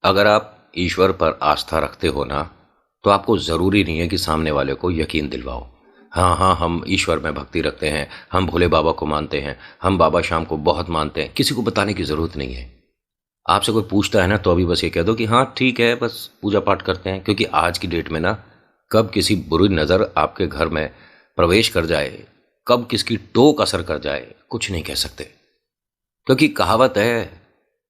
अगर आप ईश्वर पर आस्था रखते हो ना, तो आपको ज़रूरी नहीं है कि सामने वाले को यकीन दिलवाओ। हाँ हाँ, हम ईश्वर में भक्ति रखते हैं, हम भोले बाबा को मानते हैं, हम बाबा श्याम को बहुत मानते हैं, किसी को बताने की ज़रूरत नहीं है। आपसे कोई पूछता है ना, तो अभी बस ये कह दो कि हाँ ठीक है, बस पूजा पाठ करते हैं। क्योंकि आज की डेट में ना, कब किसी बुरी नज़र आपके घर में प्रवेश कर जाए, कब किसकी टोक असर कर जाए, कुछ नहीं कह सकते। क्योंकि कहावत है,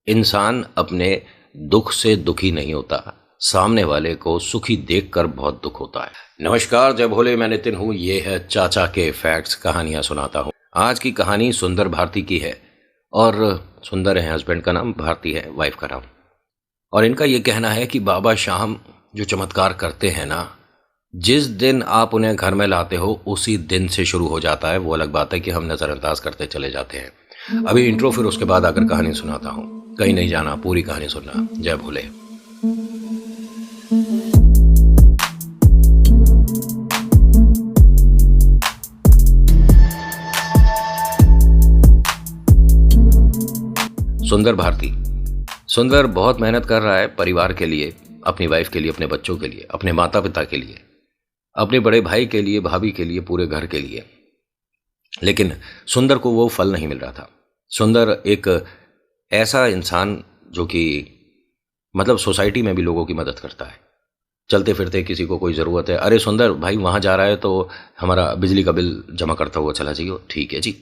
इंसान अपने दुख से दुखी नहीं होता, सामने वाले को सुखी देखकर बहुत दुख होता है। नमस्कार, जय भोले, मैं नितिन हूँ। ये है चाचा के फैक्ट्स, कहानियाँ सुनाता हूँ। आज की कहानी सुंदर भारती की है। और सुंदर है हस्बैंड का नाम, भारती है वाइफ का नाम। और इनका ये कहना है कि बाबा श्याम जो चमत्कार करते हैं ना, जिस दिन आप उन्हें घर में लाते हो उसी दिन से शुरू हो जाता है। वो अलग बात है कि हम नज़रअंदाज करते चले जाते हैं। अभी इंट्रो, फिर उसके बाद आकर कहानी सुनाता हूँ। कहीं नहीं जाना, पूरी कहानी सुनना। जय भोले। सुंदर भारती। सुंदर बहुत मेहनत कर रहा है परिवार के लिए, अपनी वाइफ के लिए, अपने बच्चों के लिए, अपने माता पिता के लिए, अपने बड़े भाई के लिए, भाभी के लिए, पूरे घर के लिए। लेकिन सुंदर को वो फल नहीं मिल रहा था। सुंदर एक ऐसा इंसान जो कि मतलब सोसाइटी में भी लोगों की मदद करता है। चलते फिरते किसी को कोई ज़रूरत है, अरे सुंदर भाई वहाँ जा रहा है तो हमारा बिजली का बिल जमा करता हुआ चला जाइए। ठीक है जी।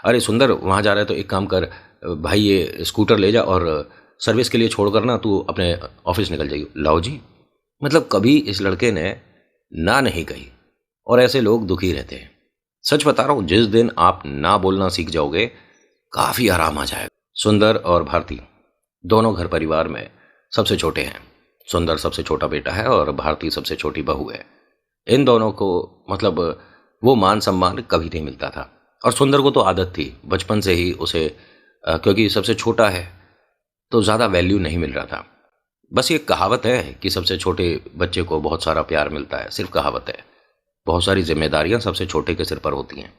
अरे सुंदर वहाँ जा रहा है तो एक काम कर भाई, ये स्कूटर ले जा और सर्विस के लिए छोड़ कर ना तू अपने ऑफिस निकल जाइए। लाओ जी। मतलब कभी इस लड़के ने ना नहीं कही। और ऐसे लोग दुखी रहते हैं। सच बता रहा हूँ, जिस दिन आप ना बोलना सीख जाओगे, काफ़ी आराम आ जाएगा। सुंदर और भारती दोनों घर परिवार में सबसे छोटे हैं। सुंदर सबसे छोटा बेटा है और भारती सबसे छोटी बहू है। इन दोनों को मतलब वो मान सम्मान कभी नहीं मिलता था। और सुंदर को तो आदत थी बचपन से ही उसे, क्योंकि सबसे छोटा है तो ज़्यादा वैल्यू नहीं मिल रहा था। बस ये कहावत है कि सबसे छोटे बच्चे को बहुत सारा प्यार मिलता है, सिर्फ कहावत है। बहुत सारी जिम्मेदारियां सबसे छोटे के सिर पर होती हैं।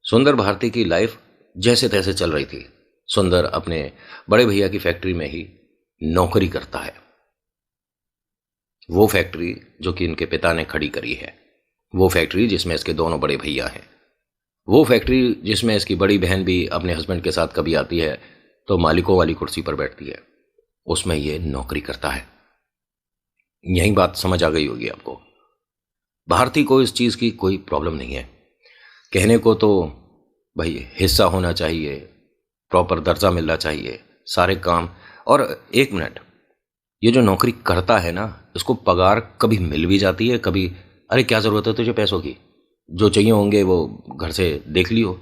सुंदर भारती की लाइफ जैसे तैसे चल रही थी। सुंदर अपने बड़े भैया की फैक्ट्री में ही नौकरी करता है। वो फैक्ट्री जो कि इनके पिता ने खड़ी करी है, वो फैक्ट्री जिसमें इसके दोनों बड़े भैया हैं, वो फैक्ट्री जिसमें इसकी बड़ी बहन भी अपने हस्बैंड के साथ कभी आती है तो मालिकों वाली कुर्सी पर बैठती है, उसमें ये नौकरी करता है। यही बात समझ आ गई होगी आपको। भारती को इस चीज़ की कोई प्रॉब्लम नहीं है। कहने को तो भाई हिस्सा होना चाहिए, प्रॉपर दर्जा मिलना चाहिए, सारे काम। और एक मिनट, ये जो नौकरी करता है ना, इसको पगार कभी मिल भी जाती है, कभी अरे क्या ज़रूरत है तुझे पैसों की, जो चाहिए होंगे वो घर से देख लियो।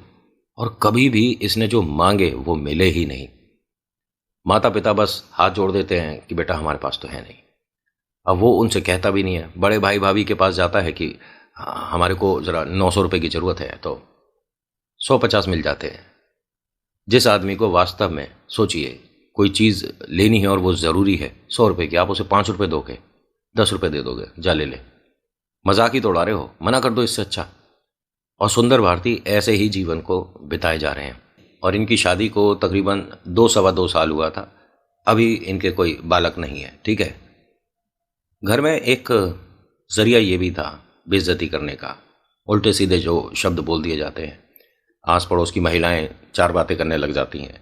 और कभी भी इसने जो मांगे वो मिले ही नहीं। माता पिता बस हाथ जोड़ देते हैं कि बेटा हमारे पास तो है नहीं। अब वो उनसे कहता भी नहीं है। बड़े भाई भाभी के पास जाता है कि हमारे को ज़रा 900 रुपये की ज़रूरत है, तो 150 मिल जाते हैं। जिस आदमी को वास्तव में सोचिए कोई चीज़ लेनी है और वो ज़रूरी है 100 रुपये की, आप उसे 5 रुपये दोगे, 10 रुपये दे दोगे, जा ले ले। मजाक ही तो उड़ा रहे हो, मना कर दो इससे अच्छा। और सुंदर भारती ऐसे ही जीवन को बिताए जा रहे हैं। और इनकी शादी को तकरीबन 2 सवा 2 साल हुआ था। अभी इनके कोई बालक नहीं है। ठीक है। घर में एक जरिया ये भी था बेइज्जती करने का, उल्टे सीधे जो शब्द बोल दिए जाते हैं। आस पड़ोस की महिलाएं 4 बातें करने लग जाती हैं।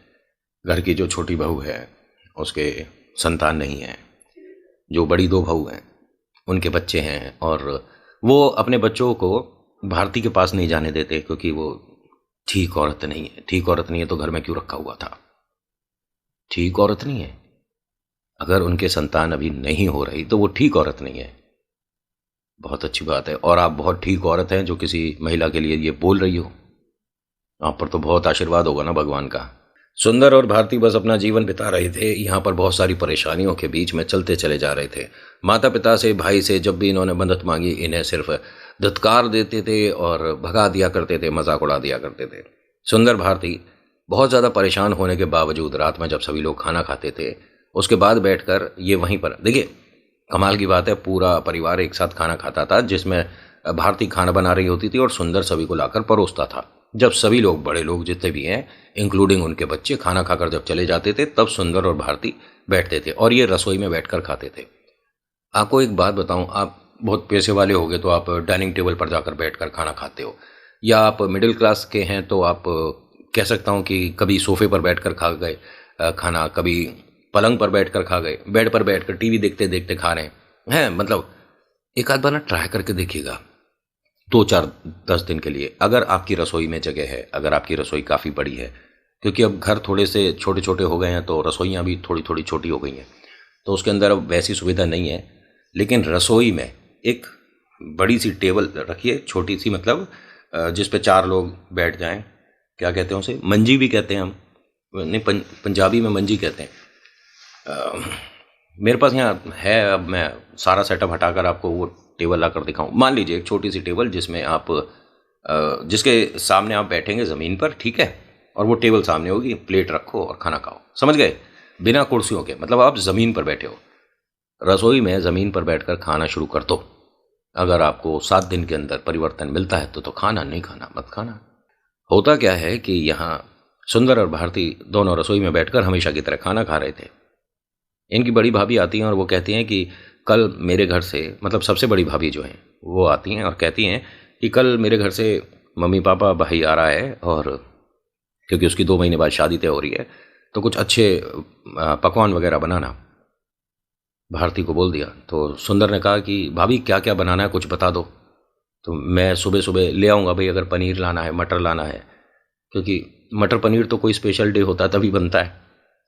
घर की जो छोटी बहू है उसके संतान नहीं है, जो बड़ी 2 बहू हैं उनके बच्चे हैं, और वो अपने बच्चों को भारती के पास नहीं जाने देते क्योंकि वो ठीक औरत नहीं है। ठीक औरत नहीं है तो घर में क्यों रखा हुआ था? ठीक औरत नहीं है। अगर उनके संतान अभी नहीं हो रही तो वो ठीक औरत नहीं है। बहुत अच्छी बात है। और आप बहुत ठीक औरत हैं जो किसी महिला के लिए ये बोल रही हो। आप पर तो बहुत आशीर्वाद होगा ना भगवान का। सुंदर और भारती बस अपना जीवन बिता रहे थे। यहाँ पर बहुत सारी परेशानियों के बीच में चलते चले जा रहे थे। माता पिता से, भाई से जब भी इन्होंने मदद मांगी, इन्हें सिर्फ धुतकार देते थे और भगा दिया करते थे, मजाक उड़ा दिया करते थे। सुंदर भारती बहुत ज़्यादा परेशान होने के बावजूद रात में जब सभी लोग खाना खाते थे, उसके बाद बैठकर ये वहीं पर, देखिए कमाल की बात है, पूरा परिवार एक साथ खाना खाता था, जिसमें भारती खाना बना रही होती थी और सुंदर सभी को लाकर परोसता था। जब सभी लोग, बड़े लोग जितने भी हैं इंक्लूडिंग उनके बच्चे, खाना खाकर जब चले जाते थे, तब सुंदर और भारती बैठते थे और ये रसोई में बैठकर खाते थे। आपको एक बात बताऊं, आप बहुत पैसे वाले होगे तो आप डाइनिंग टेबल पर जाकर बैठकर खाना खाते हो, या आप मिडिल क्लास के हैं तो आप कह सकता हूं कि कभी सोफे पर बैठकर खा गए खाना, कभी पलंग पर बैठकर खा गए, बेड पर बैठकर टीवी देखते देखते खा रहे हैं। मतलब एक आध बार ना ट्राई करके देखिएगा, 2 4 10 दिन के लिए, अगर आपकी रसोई में जगह है, अगर आपकी रसोई काफ़ी बड़ी है, क्योंकि अब घर थोड़े से छोटे छोटे हो गए हैं तो रसोइयाँ भी थोड़ी थोड़ी छोटी हो गई हैं, तो उसके अंदर अब वैसी सुविधा नहीं है। लेकिन रसोई में एक बड़ी सी टेबल रखिए, छोटी सी, मतलब जिस पे 4 लोग बैठ जाएं, क्या कहते हैं उसे, मंजी भी कहते हैं हम, नहीं पंजाबी में मंजी कहते हैं। मेरे पास यहाँ है, अब मैं सारा सेटअप हटाकर आपको वो टेबल ला कर दिखाऊँ। मान लीजिए एक छोटी सी टेबल जिसमें आप जिसके सामने आप बैठेंगे ज़मीन पर, ठीक है, और वो टेबल सामने होगी, प्लेट रखो और खाना खाओ, समझ गए, बिना कुर्सियों के, मतलब आप ज़मीन पर बैठे हो। रसोई में ज़मीन पर बैठकर खाना शुरू कर दो। अगर आपको 7 दिन के अंदर परिवर्तन मिलता है तो खाना, नहीं खाना मत खाना। होता क्या है कि यहाँ सुंदर और भारती दोनों रसोई में बैठकर हमेशा की तरह खाना खा रहे थे। इनकी बड़ी भाभी आती हैं और वो कहती हैं कि कल मेरे घर से, मतलब सबसे बड़ी भाभी जो हैं वो आती हैं और कहती हैं कि कल मेरे घर से मम्मी पापा भाई आ रहा है, और क्योंकि उसकी 2 महीने बाद शादी तय हो रही है तो कुछ अच्छे पकवान वगैरह बनाना। भारती को बोल दिया तो सुंदर ने कहा कि भाभी क्या क्या बनाना है कुछ बता दो, तो मैं सुबह सुबह ले आऊँगा भाई, अगर पनीर लाना है, मटर लाना है, क्योंकि मटर पनीर तो कोई स्पेशल डे होता है तभी बनता है।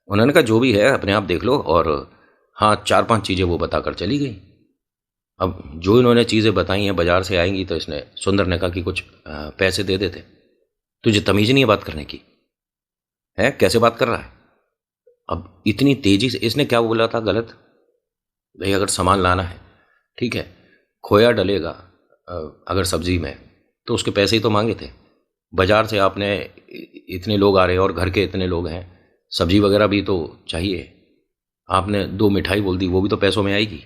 उन्होंने कहा जो भी है अपने आप देख लो, और हाँ 4 5 चीज़ें वो बताकर चली गई। अब जो इन्होंने चीज़ें बताई हैं बाजार से आएंगी, तो इसने सुंदर ने कहा कि कुछ पैसे दे देते। तुझे तमीज़ नहीं है बात करने की, है कैसे बात कर रहा है। अब इतनी तेज़ी से इसने क्या बोला था गलत, भाई अगर सामान लाना है, ठीक है, खोया डलेगा अगर सब्जी में, तो उसके पैसे ही तो मांगे थे। बाजार से आपने इतने लोग आ रहे हैं और घर के इतने लोग हैं, सब्जी वगैरह भी तो चाहिए। आपने 2 मिठाई बोल दी, वो भी तो पैसों में आएगी।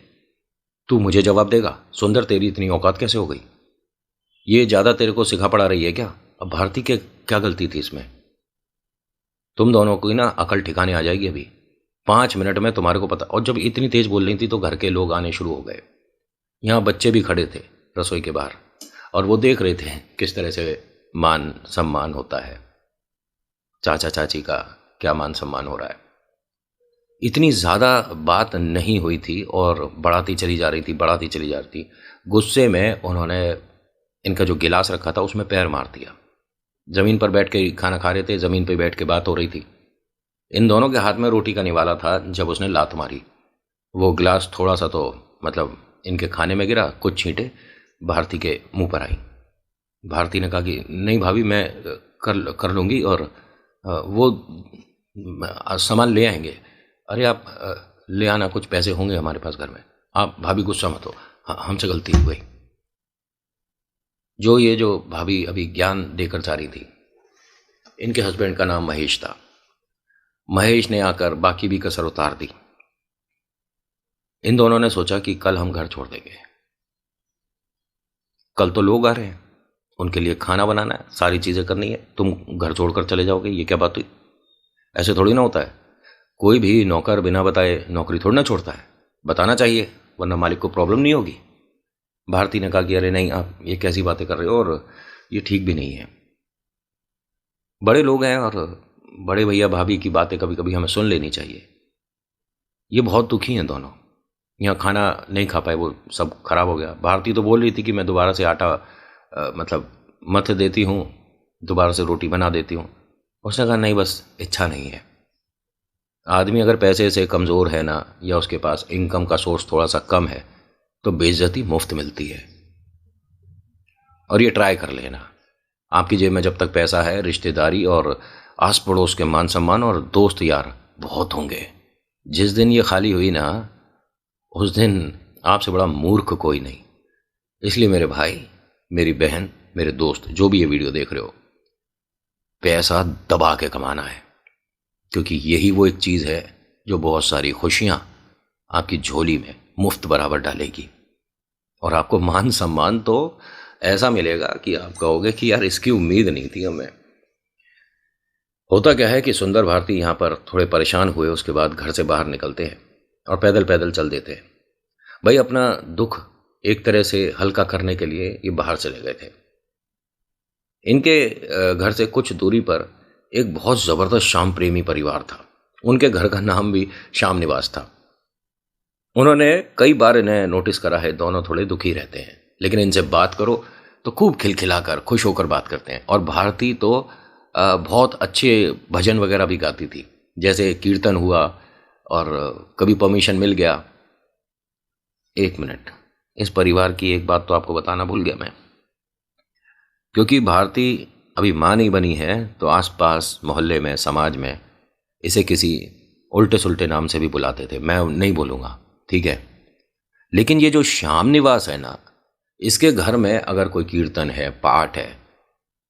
तू मुझे जवाब देगा, सुंदर तेरी इतनी औकात कैसे हो गई, ये ज़्यादा तेरे को सिखा पड़ा रही है क्या। अब भारती के क्या गलती थी इसमें, तुम दोनों को ना अकल ठिकाने आ जाएगी अभी 5 मिनट में, तुम्हारे को पता। और जब इतनी तेज बोल रही थी तो घर के लोग आने शुरू हो गए, यहाँ बच्चे भी खड़े थे रसोई के बाहर और वो देख रहे थे किस तरह से मान सम्मान होता है, चाचा चाची का क्या मान सम्मान हो रहा है। इतनी ज़्यादा बात नहीं हुई थी और बढ़ाती चली जा रही थी, बढ़ाती चली जा रही थी। गुस्से में उन्होंने इनका जो गिलास रखा था उसमें पैर मार दिया। ज़मीन पर बैठ के खाना खा रहे थे, ज़मीन पर बैठ के बात हो रही थी। इन दोनों के हाथ में रोटी का निवाला था, जब उसने लात मारी वो गिलास थोड़ा सा तो मतलब इनके खाने में गिरा, कुछ छींटे भारती के मुंह पर आई। भारती ने कहा कि नहीं भाभी मैं कर लूँगी, और वो सामान ले आएंगे। अरे आप ले आना, कुछ पैसे होंगे हमारे पास घर में, आप भाभी गुस्सा मत हो, हमसे गलती हो गई। जो भाभी अभी ज्ञान देकर जा रही थी, इनके हस्बैंड का नाम महेश था। महेश ने आकर बाकी भी कसर उतार दी। इन दोनों ने सोचा कि कल हम घर छोड़ देंगे, कल तो लोग आ रहे हैं, उनके लिए खाना बनाना है, सारी चीज़ें करनी है, तुम घर छोड़कर चले जाओगे, ये क्या बात हुई। ऐसे थोड़ी ना होता है, कोई भी नौकर बिना बताए नौकरी थोड़ी ना छोड़ता है, बताना चाहिए वरना मालिक को प्रॉब्लम नहीं होगी। भारती ने कहा कि अरे नहीं, आप ये कैसी बातें कर रहे हो, और ये ठीक भी नहीं है। बड़े लोग हैं और बड़े भैया भाभी की बातें कभी कभी हमें सुन लेनी चाहिए। ये बहुत दुखी हैं दोनों, यहाँ खाना नहीं खा पाए, वो सब खराब हो गया। भारती तो बोल रही थी कि मैं दोबारा से आटा मतलब मथ देती हूँ, दोबारा से रोटी बना देती हूँ। उसने कहा नहीं, बस इच्छा नहीं है। आदमी अगर पैसे से कमज़ोर है ना, या उसके पास इनकम का सोर्स थोड़ा सा कम है, तो बेइज्जती मुफ्त मिलती है। और ये ट्राई कर लेना, आपकी जेब में जब तक पैसा है, रिश्तेदारी और आस पड़ोस के मान सम्मान और दोस्त यार बहुत होंगे। जिस दिन ये खाली हुई ना, उस दिन आपसे बड़ा मूर्ख कोई नहीं। इसलिए मेरे भाई, मेरी बहन, मेरे दोस्त, जो भी ये वीडियो देख रहे हो, पैसा दबा के कमाना है, क्योंकि यही वो एक चीज़ है जो बहुत सारी खुशियाँ आपकी झोली में मुफ्त बराबर डालेगी। और आपको मान सम्मान तो ऐसा मिलेगा कि आप कहोगे कि यार इसकी उम्मीद नहीं थी हमें। होता क्या है कि सुंदर भारती यहाँ पर थोड़े परेशान हुए, उसके बाद घर से बाहर निकलते हैं और पैदल पैदल चल देते हैं। भाई अपना दुख एक तरह से हल्का करने के लिए ये बाहर चले गए थे। इनके घर से कुछ दूरी पर एक बहुत ज़बरदस्त श्याम प्रेमी परिवार था। उनके घर का नाम भी श्याम निवास था। उन्होंने कई बार इन्हें नोटिस करा है, दोनों थोड़े दुखी रहते हैं, लेकिन इनसे बात करो तो खूब खिलखिलाकर खुश होकर बात करते हैं। और भारती तो बहुत अच्छे भजन वगैरह भी गाती थी, जैसे कीर्तन हुआ और कभी परमिशन मिल गया। एक मिनट, इस परिवार की एक बात तो आपको बताना भूल गया मैं। क्योंकि भारती अभी माँ नहीं बनी है तो आसपास मोहल्ले में, समाज में इसे किसी उल्टे सुल्टे नाम से भी बुलाते थे। मैं नहीं बोलूँगा, ठीक है। लेकिन ये जो श्याम निवास है ना, इसके घर में अगर कोई कीर्तन है, पाठ है,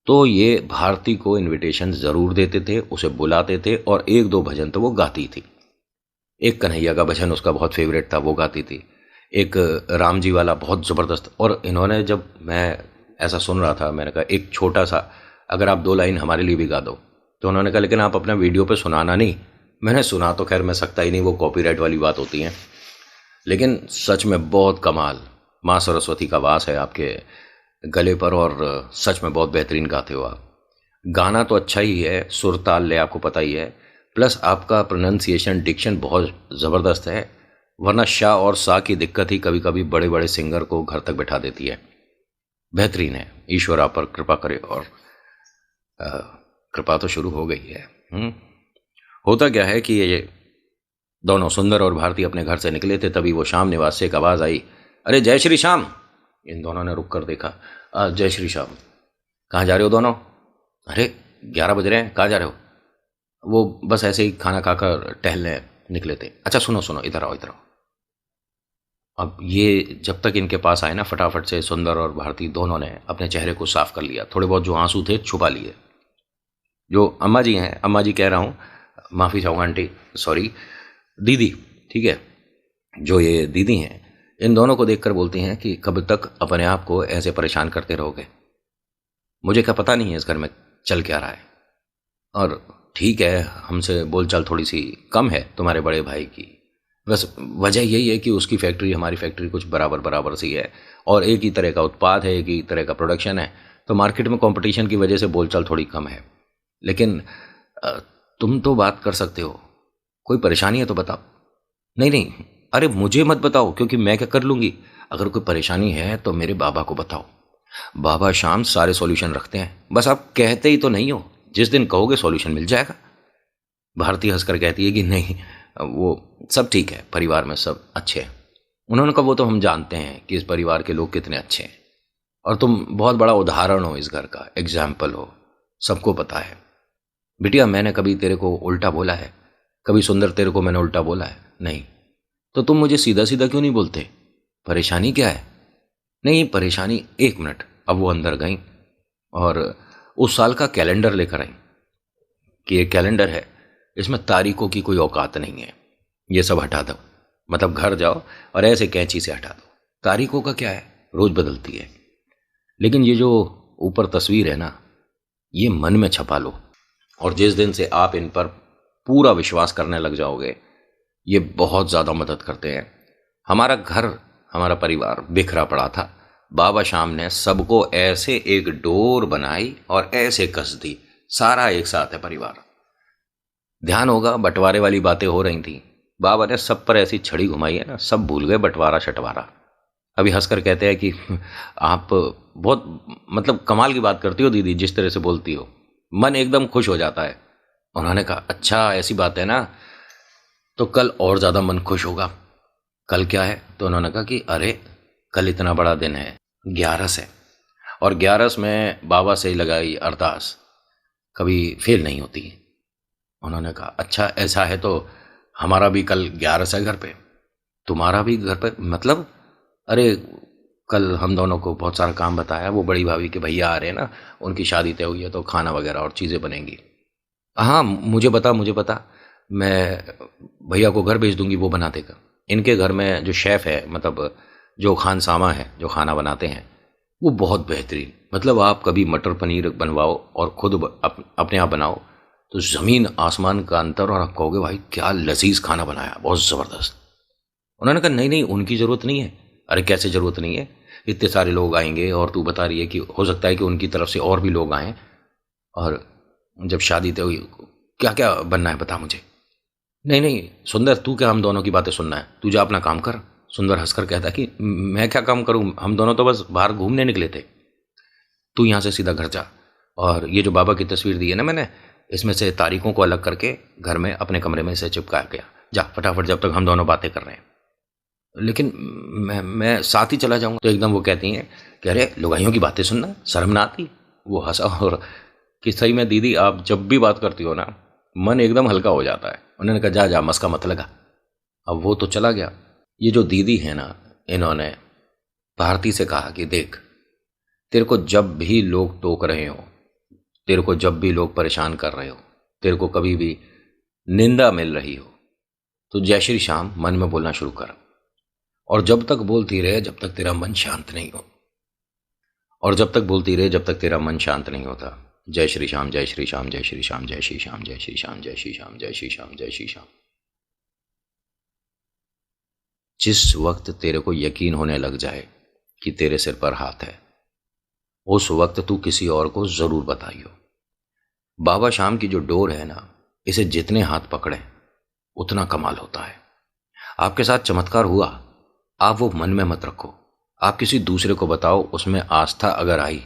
तो ये भारती को इनविटेशन ज़रूर देते थे, उसे बुलाते थे और एक दो भजन तो वो गाती थी। एक कन्हैया का भजन उसका बहुत फेवरेट था, वो गाती थी। एक राम जी वाला बहुत ज़बरदस्त। और इन्होंने, जब मैं ऐसा सुन रहा था, मैंने कहा एक छोटा सा, अगर आप 2 लाइन हमारे लिए भी गा दो। तो उन्होंने कहा लेकिन आप अपना वीडियो पे सुनाना नहीं। मैंने सुना तो खैर मैं सकता ही नहीं, वो कॉपीराइट वाली बात होती है। लेकिन सच में बहुत कमाल, माँ सरस्वती का वास है आपके गले पर और सच में बहुत बेहतरीन गाते हो आप। गाना तो अच्छा ही है, सुर ताल ले आपको पता ही है, प्लस आपका प्रोनाउंसिएशन, डिक्शन बहुत ज़बरदस्त है। वरना शाह और सा की दिक्कत ही कभी कभी बड़े बड़े सिंगर को घर तक बैठा देती है। बेहतरीन है, ईश्वर आप पर कृपा करे। और कृपा तो शुरू हो गई है। होता क्या है कि ये दोनों, सुंदर और भारती, अपने घर से निकले थे, तभी वो श्याम निवास से एक आवाज़ आई, अरे जय श्री श्याम। इन दोनों ने रुक कर देखा। जय श्री श्याम। कहाँ जा रहे हो दोनों? अरे 11 बज रहे हैं, कहाँ जा रहे हो? वो बस ऐसे ही खाना खाकर टहलने निकले थे। अच्छा सुनो सुनो, इधर आओ इधर आओ। अब ये जब तक इनके पास आए ना, फटाफट से सुंदर और भारती दोनों ने अपने चेहरे को साफ कर लिया। थोड़े बहुत जो आंसू थे छुपा लिए। जो अम्मा जी हैं, अम्मा जी कह रहा हूँ, माफ़ी चाहूँगा आंटी, सॉरी, दीदी, ठीक है, जो ये दीदी हैं, इन दोनों को देखकर बोलती हैं कि कब तक अपने आप को ऐसे परेशान करते रहोगे? मुझे क्या पता नहीं है इस घर में चल क्या रहा है। और ठीक है, हमसे बोलचाल थोड़ी सी कम है तुम्हारे बड़े भाई की, बस वजह यही है कि उसकी फैक्ट्री हमारी फैक्ट्री कुछ बराबर बराबर सी है और एक ही तरह का उत्पाद है, एक ही तरह का प्रोडक्शन है, तो मार्केट में कंपटीशन की वजह से बोलचाल थोड़ी कम है। लेकिन तुम तो बात कर सकते हो, कोई परेशानी है तो बताओ। नहीं नहीं, अरे मुझे मत बताओ, क्योंकि मैं क्या कर लूँगी। अगर कोई परेशानी है तो मेरे बाबा को बताओ, बाबा शाम सारे सॉल्यूशन रखते हैं, बस आप कहते ही तो नहीं हो, जिस दिन कहोगे सॉल्यूशन मिल जाएगा। भारती हंसकर कहती है कि नहीं, वो सब ठीक है, परिवार में सब अच्छे हैं। उन्होंने कहा वो तो हम जानते हैं कि इस परिवार के लोग कितने अच्छे हैं और तुम बहुत बड़ा उदाहरण हो, इस घर का एग्जाम्पल हो, सबको पता है। बिटिया मैंने कभी तेरे को उल्टा बोला है? कभी सुंदर तेरे को मैंने उल्टा बोला है? नहीं। तो तुम मुझे सीधा सीधा क्यों नहीं बोलते? परेशानी क्या है? नहीं परेशानी, एक मिनट। अब वो अंदर गई और उस साल का कैलेंडर लेकर आई कि ये कैलेंडर है, इसमें तारीखों की कोई औकात नहीं है, ये सब हटा दो। मतलब घर जाओ और ऐसे कैंची से हटा दो। तारीखों का क्या है, रोज बदलती है। लेकिन ये जो ऊपर तस्वीर है ना, ये मन में छपा लो और जिस दिन से आप इन पर पूरा विश्वास करने लग जाओगे, ये बहुत ज़्यादा मदद करते हैं। हमारा घर, हमारा परिवार बिखरा पड़ा था, बाबा शाम ने सबको ऐसे एक डोर बनाई और ऐसे कस दी, सारा एक साथ है परिवार। ध्यान होगा बंटवारे वाली बातें हो रही थी, बाबा ने सब पर ऐसी छड़ी घुमाई है ना, सब भूल गए बंटवारा छटवारा। अभी हंसकर कहते हैं कि आप बहुत मतलब कमाल की बात करती हो दीदी, जिस तरह से बोलती हो, मन एकदम खुश हो जाता है। उन्होंने कहा अच्छा ऐसी बात है ना, तो कल और ज़्यादा मन खुश होगा। कल क्या है? तो उन्होंने कहा कि अरे कल इतना बड़ा दिन है, 11 है, और 11 में बाबा से लगाई अरदास कभी फेल नहीं होती। उन्होंने कहा अच्छा ऐसा है तो हमारा भी कल 11 है घर पे, तुम्हारा भी घर पे? मतलब अरे कल हम दोनों को बहुत सारा काम बताया, वो बड़ी भाभी के भैया आ रहे हैं ना, उनकी शादी तय हुई है, तो खाना वगैरह और चीज़ें बनेंगी। हाँ मुझे पता, मैं भैया को घर भेज दूंगी, वो बना देगा। इनके घर में जो शेफ़ है, मतलब जो खानसामा है, जो खाना बनाते हैं, वो बहुत बेहतरीन। मतलब आप कभी मटर पनीर बनवाओ और खुद अपने आप बनाओ तो ज़मीन आसमान का अंतर, और आप कहोगे भाई क्या लजीज खाना बनाया, बहुत ज़बरदस्त। उन्होंने कहा नहीं नहीं, उनकी ज़रूरत नहीं है। अरे कैसे ज़रूरत नहीं है, इतने सारे लोग आएंगे और तू बता रही है कि हो सकता है कि उनकी तरफ से और भी लोग आएँ, और जब शादी तो क्या क्या बनना है बता मुझे। नहीं नहीं सुंदर, तू क्या हम दोनों की बातें सुनना है, तू जा अपना काम कर। सुंदर हंसकर कहता कि मैं क्या काम करूं, हम दोनों तो बस बाहर घूमने निकले थे। तू यहाँ से सीधा घर जा, और ये जो बाबा की तस्वीर दी है ना मैंने, इसमें से तारीखों को अलग करके घर में अपने कमरे में इसे चिपकाया गया। जा फटाफट, जब तक हम दोनों बातें कर रहे हैं। लेकिन मैं साथ ही चला जाऊंगा। तो एकदम वो कहती हैं कि अरे लुगाइयों की बातें सुनना शर्म ना आती। वो हंसा और कि सही में दीदी, आप जब भी बात करती हो ना, मन एकदम हल्का हो जाता है। उन्होंने कहा जा जा, मस्का मत लगा। अब वो तो चला गया। ये जो दीदी है ना, इन्होंने भारती से कहा कि देख, तेरे को जब भी लोग टोक रहे हो, तेरे को जब भी लोग परेशान कर रहे हो, तेरे को कभी भी निंदा मिल रही हो, तो जय श्री श्याम मन में बोलना शुरू कर। और जब तक बोलती रहे जब तक तेरा मन शांत नहीं हो, और जब तक बोलती रहे जब तक तेरा मन शांत नहीं होता। जय श्री श्याम, जय श्री श्याम, जय श्री श्याम, जय श्री श्याम, जय श्री श्याम, जय श्री श्याम, जय श्री श्याम, जय श्री श्याम। जिस वक्त तेरे को यकीन होने लग जाए कि तेरे सिर पर हाथ है, उस वक्त तू किसी और को जरूर बताइयो। बाबा श्याम की जो डोर है ना, इसे जितने हाथ पकड़े उतना कमाल होता है। आपके साथ चमत्कार हुआ, आप वो मन में मत रखो, आप किसी दूसरे को बताओ। उसमें आस्था अगर आई,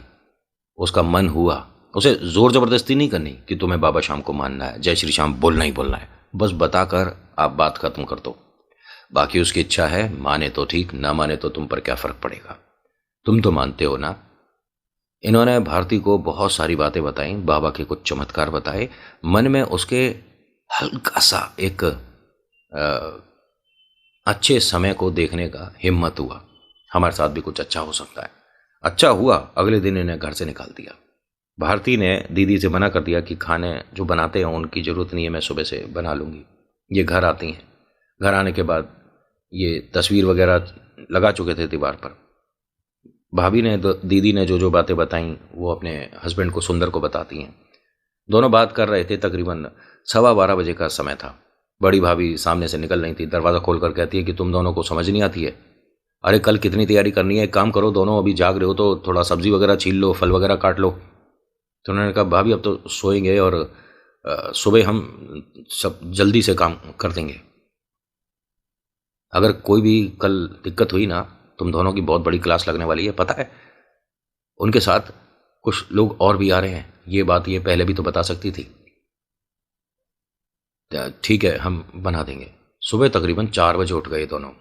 उसका मन हुआ, उसे जोर जबरदस्ती नहीं करनी कि तुम्हें बाबा श्याम को मानना है, जय श्री श्याम बोलना ही बोलना है। बस बताकर आप बात खत्म कर दो। बाकी उसकी इच्छा है, माने तो ठीक, ना माने तो तुम पर क्या फर्क पड़ेगा, तुम तो मानते हो ना। इन्होंने भारती को बहुत सारी बातें बताई, बाबा के कुछ चमत्कार बताए। मन में उसके हल्का सा एक अच्छे समय को देखने का हिम्मत हुआ, हमारे साथ भी कुछ अच्छा हो सकता है। अच्छा हुआ, अगले दिन इन्हें घर से निकाल दिया। भारती ने दीदी से मना कर दिया कि खाने जो बनाते हैं उनकी ज़रूरत नहीं है, मैं सुबह से बना लूँगी। ये घर आती हैं, घर आने के बाद ये तस्वीर वगैरह लगा चुके थे दीवार पर। भाभी ने, दीदी ने जो जो बातें बताई वो अपने हस्बैंड को, सुंदर को बताती हैं। दोनों बात कर रहे थे, तकरीबन 12:15 बजे का समय था। बड़ी भाभी सामने से निकल रही थी, दरवाज़ा खोलकर कहती है कि तुम दोनों को समझ नहीं आती है, अरे कल कितनी तैयारी करनी है, एक काम करो, दोनों अभी जाग रहे हो तो थोड़ा सब्जी वगैरह छील लो, फल वगैरह काट लो। तो उन्होंने कहा भाभी अब तो सोएंगे और सुबह हम सब जल्दी से काम कर देंगे। अगर कोई भी कल दिक्कत हुई ना, तुम दोनों की बहुत बड़ी क्लास लगने वाली है, पता है। उनके साथ कुछ लोग और भी आ रहे हैं, ये बात ये पहले भी तो बता सकती थी। ठीक है हम बना देंगे। सुबह तकरीबन 4 बजे उठ गए दोनों।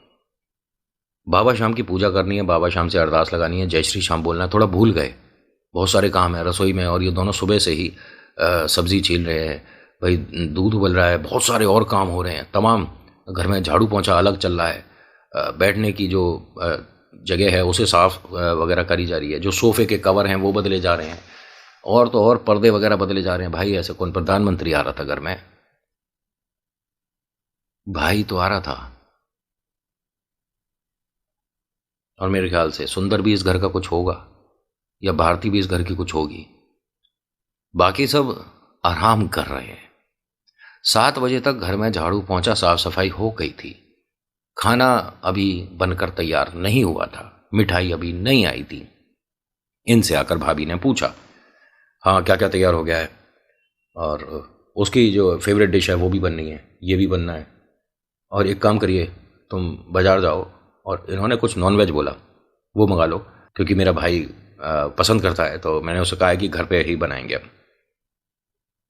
बाबा श्याम की पूजा करनी है, बाबा श्याम से अरदास लगानी है, जय श्री श्याम बोलना है, थोड़ा भूल गए। बहुत सारे काम है रसोई में, और ये दोनों सुबह से ही सब्जी छील रहे हैं, भाई दूध उबल रहा है, बहुत सारे और काम हो रहे हैं तमाम। घर में झाड़ू पोंछा अलग चल रहा है, बैठने की जो जगह है उसे साफ वगैरह करी जा रही है, जो सोफे के कवर हैं वो बदले जा रहे हैं, और तो और पर्दे वगैरह बदले जा रहे हैं। भाई ऐसे कौन, प्रधानमंत्री आ रहा था घर में, भाई तो आ रहा था। और मेरे ख्याल से सुंदर भी इस घर का कुछ होगा, या भारती भी इस घर की कुछ होगी। बाकी सब आराम कर रहे हैं। 7 बजे तक घर में झाड़ू पोंछा साफ सफाई हो गई थी। खाना अभी बनकर तैयार नहीं हुआ था, मिठाई अभी नहीं आई थी। इनसे आकर भाभी ने पूछा, हाँ क्या क्या तैयार हो गया है, और उसकी जो फेवरेट डिश है वो भी बननी है, ये भी बनना है, और एक काम करिए तुम बाजार जाओ, और इन्होंने कुछ नॉनवेज बोला, वो मंगा लो, क्योंकि मेरा भाई पसंद करता है, तो मैंने उसे कहा है कि घर पे ही बनाएंगे अब।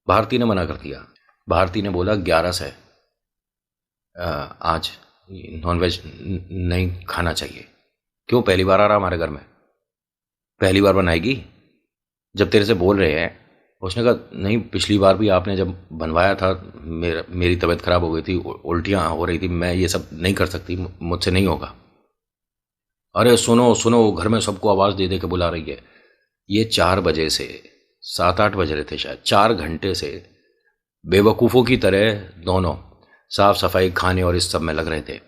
भारती ने मना कर दिया। भारती ने बोला 11 से आज नॉनवेज नहीं खाना चाहिए। क्यों, पहली बार आ रहा हमारे घर में, पहली बार बनाएगी? जब तेरे से बोल रहे हैं। उसने कहा नहीं, पिछली बार भी आपने जब बनवाया था मेरी तबीयत खराब हो गई थी, उल्टियाँ हो रही थी, मैं ये सब नहीं कर सकती, मुझसे नहीं होगा। अरे सुनो सुनो, घर में सबको आवाज़ दे दे के बुला रही है। ये 4 बजे से 7-8 बज रहे थे शायद, 4 घंटे से बेवकूफ़ों की तरह दोनों साफ सफाई, खाने और इस सब में लग रहे थे।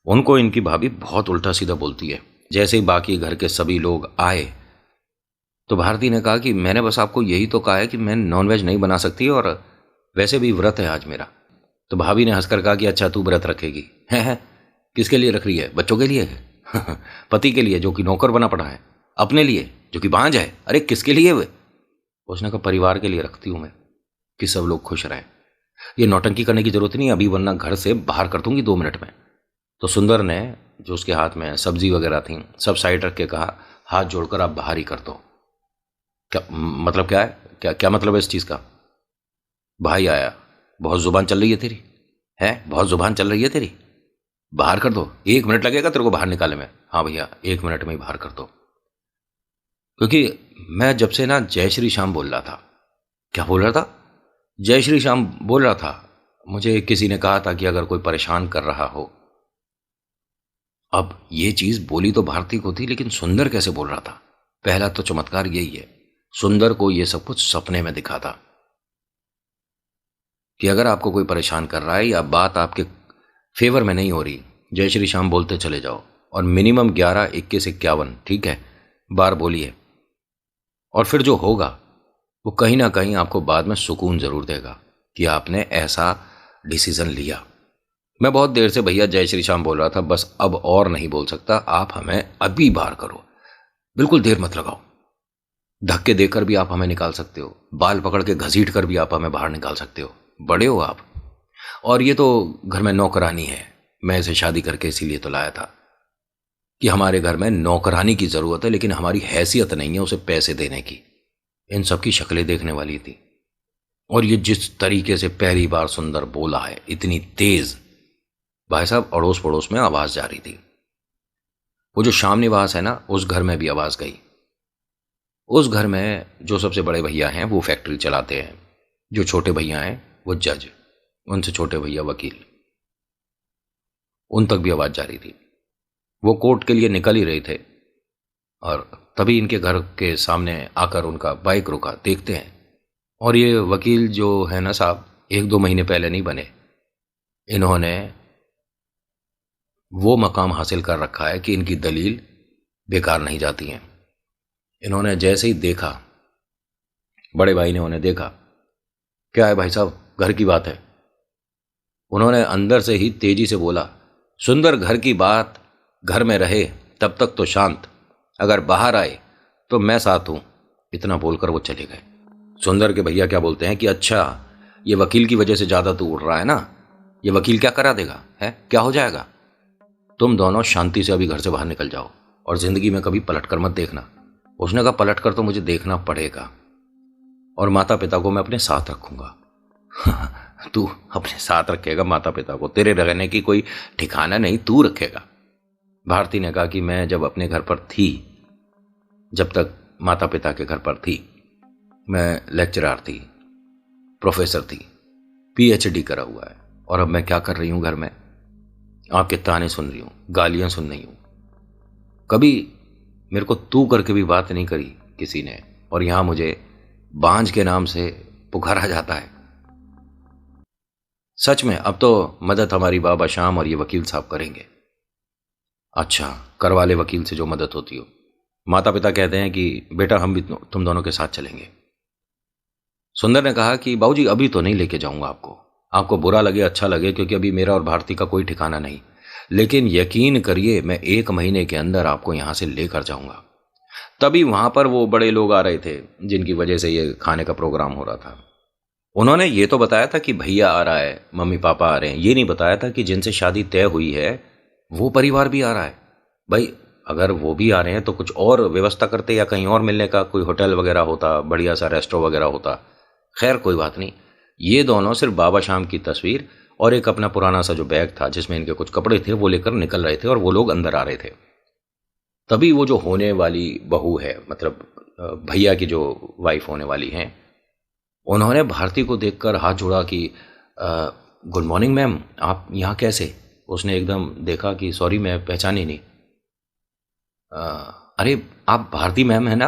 उनको इनकी भाभी बहुत उल्टा सीधा बोलती है। जैसे ही बाकी घर के सभी लोग आए तो भारती ने कहा कि मैंने बस आपको यही तो कहा है कि मैं नॉनवेज नहीं बना सकती, और वैसे भी व्रत है आज मेरा। तो भाभी ने हंसकर कहा कि अच्छा तू व्रत रखेगी? है किसके लिए रख रही है? बच्चों के लिए है? पति के लिए जो कि नौकर बना पड़ा है? अपने लिए जो कि बांझ है? अरे किसके लिए वे? उसने कहा परिवार के लिए रखती हूं मैं, कि सब लोग खुश रहें। ये नौटंकी करने की जरूरत नहीं अभी, वरना घर से बाहर कर दूंगी 2 मिनट में। तो सुंदर ने, जो उसके हाथ में सब्जी वगैरह थी, सब साइड रख के कहा, हाथ जोड़कर आप बाहर ही कर दो। क्या मतलब? क्या है? क्या क्या मतलब है इस चीज का? भाई आया, बहुत जुबान चल रही है तेरी, है बहुत जुबान चल रही है तेरी, बाहर कर दो। 1 मिनट लगेगा तेरे को बाहर निकालने में? हाँ भैया 1 मिनट में ही बाहर कर दो। क्योंकि मैं जब से ना जय श्री श्याम बोल रहा था। क्या बोल रहा था? जय श्री श्याम बोल रहा था। मुझे किसी ने कहा था कि अगर कोई परेशान कर रहा हो। अब ये चीज बोली तो भारती को थी, लेकिन सुंदर कैसे बोल रहा था? पहला तो चमत्कार यही है, सुंदर को ये सब कुछ सपने में दिखा था कि अगर आपको कोई परेशान कर रहा है या बात आपके फेवर में नहीं हो रही, जय श्री श्याम बोलते चले जाओ, और मिनिमम 11, 21, 51 ठीक है बार बोलिए, और फिर जो होगा वो कहीं ना कहीं आपको बाद में सुकून जरूर देगा कि आपने ऐसा डिसीजन लिया। मैं बहुत देर से भैया जय श्री श्याम बोल रहा था, बस अब और नहीं बोल सकता, आप हमें अभी बाहर करो, बिल्कुल देर मत लगाओ। धक्के देकर भी आप हमें निकाल सकते हो, बाल पकड़ के घसीट कर भी आप हमें बाहर निकाल सकते हो, बड़े हो आप। और ये तो घर में नौकरानी है, मैं इसे शादी करके इसीलिए तो लाया था कि हमारे घर में नौकरानी की जरूरत है, लेकिन हमारी हैसियत नहीं है उसे पैसे देने की। इन सब की शक्लें देखने वाली थी। और ये जिस तरीके से पहली बार सुंदर बोला है, इतनी तेज, भाई साहब अड़ोस पड़ोस में आवाज जा रही थी। वो जो श्याम निवास है ना, उस घर में भी आवाज गई। उस घर में जो सबसे बड़े भैया हैं वो फैक्ट्री चलाते हैं, जो छोटे भैया हैं वो जज, उनसे छोटे भैया वकील, उन तक भी आवाज जा रही थी। वो कोर्ट के लिए निकल ही रहे थे, और तभी इनके घर के सामने आकर उनका बाइक रुका। देखते हैं, और ये वकील जो है ना साहब, 1-2 महीने पहले नहीं बने, इन्होंने वो मकाम हासिल कर रखा है कि इनकी दलील बेकार नहीं जाती हैं। इन्होंने जैसे ही देखा, बड़े भाई ने उन्हें देखा, क्या है भाई साहब, घर की बात है। उन्होंने अंदर से ही तेजी से बोला, सुंदर घर की बात घर में रहे तब तक तो शांत, अगर बाहर आए तो मैं साथ हूं। इतना बोलकर वो चले गए। सुंदर के भैया क्या बोलते हैं कि अच्छा ये वकील की वजह से ज्यादा तू उड़ रहा है ना, ये वकील क्या करा देगा, है क्या हो जाएगा? तुम दोनों शांति से अभी घर से बाहर निकल जाओ, और जिंदगी में कभी पलट कर मत देखना। उसने कहा पलट कर तो मुझे देखना पड़ेगा, और माता पिता को मैं अपने साथ रखूंगा। तू अपने साथ रखेगा माता पिता को? तेरे रहने की कोई ठिकाना नहीं, तू रखेगा। भारती ने कहा कि मैं जब अपने घर पर थी, जब तक माता पिता के घर पर थी, मैं लेक्चरर थी, प्रोफेसर थी, पीएचडी करा हुआ है, और अब मैं क्या कर रही हूं घर में? आपके ताने सुन रही हूं, गालियां सुन रही हूं। कभी मेरे को तू करके भी बात नहीं करी किसी ने, और यहां मुझे बांझ के नाम से पुकारा जाता है। सच में अब तो मदद हमारी बाबा श्याम और ये वकील साहब करेंगे। अच्छा, करवा ले वकील से जो मदद होती हो। माता पिता कहते हैं कि बेटा हम भी तुम दोनों के साथ चलेंगे। सुंदर ने कहा कि बाबूजी अभी तो नहीं लेके जाऊंगा आपको, आपको बुरा लगे अच्छा लगे, क्योंकि अभी मेरा और भारती का कोई ठिकाना नहीं, लेकिन यकीन करिए मैं 1 महीने के अंदर आपको यहां से लेकर जाऊंगा। तभी वहां पर वो बड़े लोग आ रहे थे जिनकी वजह से ये खाने का प्रोग्राम हो रहा था। उन्होंने ये तो बताया था कि भैया आ रहा है, मम्मी पापा आ रहे हैं, ये नहीं बताया था कि जिनसे शादी तय हुई है वो परिवार भी आ रहा है। भाई अगर वो भी आ रहे हैं तो कुछ और व्यवस्था करते, या कहीं और मिलने का कोई होटल वगैरह होता, बढ़िया सा रेस्टोरेंट वगैरह होता। खैर कोई बात नहीं, ये दोनों सिर्फ बाबा श्याम की तस्वीर और एक अपना पुराना सा जो बैग था जिसमें इनके कुछ कपड़े थे वो लेकर निकल रहे थे, और वो लोग अंदर आ रहे थे। तभी वो जो होने वाली बहू है, मतलब भैया की जो वाइफ होने वाली हैं, उन्होंने भारती को देखकर हाथ जोड़ा कि गुड मॉर्निंग मैम, आप यहाँ कैसे? उसने एकदम देखा कि सॉरी मैं पहचानी नहीं। अरे आप भारती मैम है ना?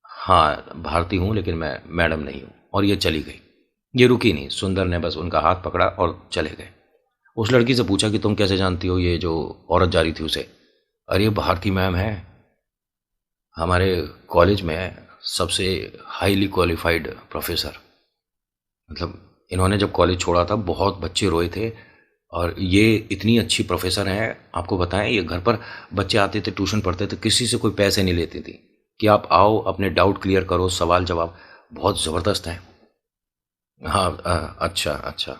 हाँ भारती हूँ, लेकिन मैं मैडम नहीं हूँ। और ये चली गई, ये रुकी नहीं। सुंदर ने बस उनका हाथ पकड़ा और चले गए। उस लड़की से पूछा कि तुम कैसे जानती हो ये जो औरत जा रही थी उसे? अरे भारती मैम है, हमारे कॉलेज में सबसे हाईली क्वालिफाइड प्रोफेसर। मतलब इन्होंने जब कॉलेज छोड़ा था बहुत बच्चे रोए थे, और ये इतनी अच्छी प्रोफेसर हैं, आपको बताएं, ये घर पर बच्चे आते थे, ट्यूशन पढ़ते थे, किसी से कोई पैसे नहीं लेती थी कि आप आओ अपने डाउट क्लियर करो, सवाल जवाब बहुत ज़बरदस्त हैं। हाँ अच्छा अच्छा।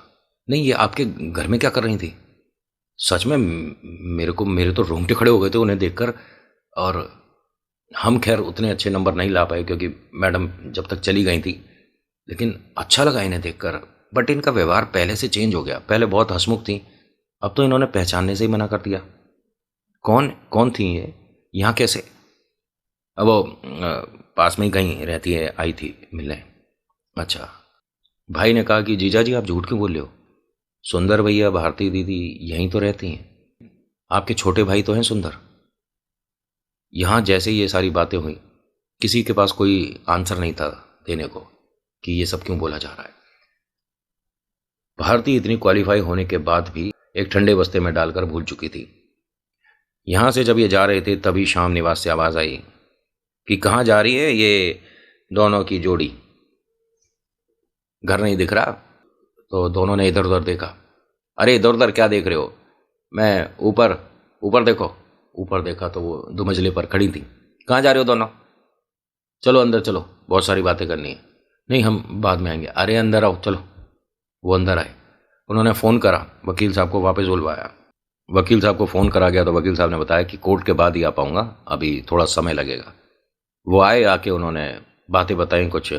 नहीं, ये आपके घर में क्या कर रही थी? सच में मेरे तो रोंगटे खड़े हो गए थे उन्हें देखकर। और हम खैर उतने अच्छे नंबर नहीं ला पाए क्योंकि मैडम जब तक चली गई थी, लेकिन अच्छा लगा इन्हें देखकर। बट इनका व्यवहार पहले से चेंज हो गया, पहले बहुत हंसमुख थी, अब तो इन्होंने पहचानने से ही मना कर दिया। कौन कौन थी ये, यहाँ कैसे? अब वो पास में ही कहीं रहती है, आई थी मिलने। अच्छा। भाई ने कहा कि जीजा जी आप झूठ क्यों बोल रहे हो, सुंदर भैया भारती दीदी यहीं तो रहती हैं, आपके छोटे भाई तो हैं सुंदर। यहाँ जैसे ही ये सारी बातें हुई, किसी के पास कोई आंसर नहीं था देने को कि ये सब क्यों बोला जा रहा है। भारती इतनी क्वालिफाई होने के बाद भी एक ठंडे बस्ते में डालकर भूल चुकी थी। यहाँ से जब ये जा रहे थे तभी श्याम निवास से आवाज़ आई कि कहाँ जा रही है ये दोनों की जोड़ी, घर नहीं दिख रहा? तो दोनों ने इधर उधर देखा। अरे इधर उधर क्या देख रहे हो, मैं ऊपर, ऊपर देखो। ऊपर देखा तो वो 2 मंजिले पर खड़ी थी। कहाँ जा रहे हो दोनों? चलो अंदर चलो, बहुत सारी बातें करनी है। नहीं हम बाद में आएंगे। अरे अंदर आओ चलो। वो अंदर आए। उन्होंने फ़ोन करा, वकील साहब को वापस बुलवाया। वकील साहब को फ़ोन करा गया तो वकील साहब ने बताया कि कोर्ट के बाद ही आ पाऊंगा, अभी थोड़ा समय लगेगा। वो आए, आके उन्होंने बातें बताई कुछ,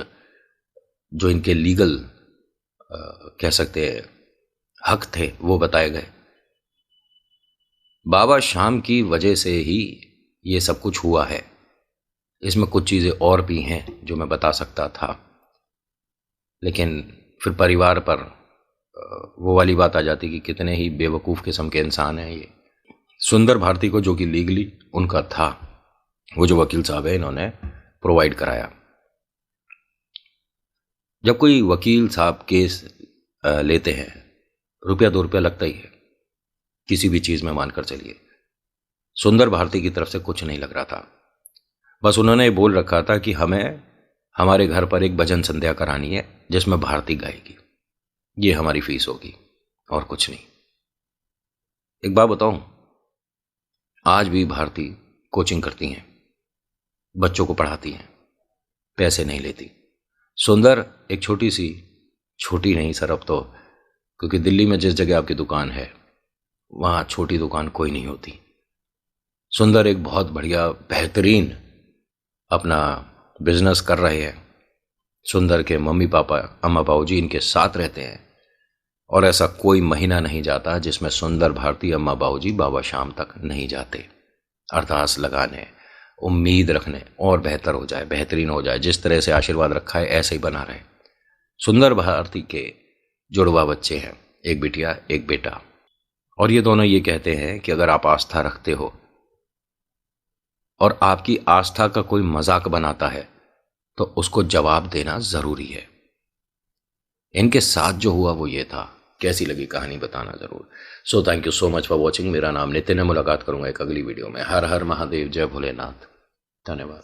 जो इनके लीगल कह सकते हैं हक थे वो बताए गए। बाबा श्याम की वजह से ही ये सब कुछ हुआ है। इसमें कुछ चीज़ें और भी हैं जो मैं बता सकता था, लेकिन फिर परिवार पर वो वाली बात आ जाती कि कितने ही बेवकूफ़ किस्म के इंसान हैं ये। सुंदर भारती को जो कि लीगली उनका था, वो जो वकील साहब है इन्होंने प्रोवाइड कराया। जब कोई वकील साहब केस लेते हैं, ₹1-2 लगता ही है, किसी भी चीज़ में मानकर चलिए। सुंदर भारती की तरफ से कुछ नहीं लग रहा था, बस उन्होंने बोल रखा था कि हमें हमारे घर पर एक भजन संध्या करानी है जिसमें भारती गाएगी, ये हमारी फीस होगी और कुछ नहीं। एक बात बताऊं, आज भी भारती कोचिंग करती हैं, बच्चों को पढ़ाती हैं, पैसे नहीं लेती। सुंदर एक छोटी सी, छोटी नहीं सर अब तो, क्योंकि दिल्ली में जिस जगह आपकी दुकान है वहाँ छोटी दुकान कोई नहीं होती। सुंदर एक बहुत बढ़िया बेहतरीन अपना बिजनेस कर रहे हैं। सुंदर के मम्मी पापा, अम्मा बाबूजी इनके साथ रहते हैं, और ऐसा कोई महीना नहीं जाता जिसमें सुंदर भारती अम्मा बाबूजी बाबा श्याम तक नहीं जाते, अरदास लगाने, उम्मीद रखने और बेहतर हो जाए, बेहतरीन हो जाए, जिस तरह से आशीर्वाद रखा है ऐसे ही बना रहे। सुंदर भारती के जुड़वा बच्चे हैं, एक बिटिया एक बेटा, और ये दोनों ये कहते हैं कि अगर आप आस्था रखते हो और आपकी आस्था का कोई मजाक बनाता है तो उसको जवाब देना जरूरी है। इनके साथ जो हुआ वो ये था। कैसी लगी कहानी बताना जरूर। So thank you so much for watching. मेरा नाम नितिन है, मुलाकात करूंगा एक अगली वीडियो में। हर हर महादेव, जय भोलेनाथ, धन्यवाद।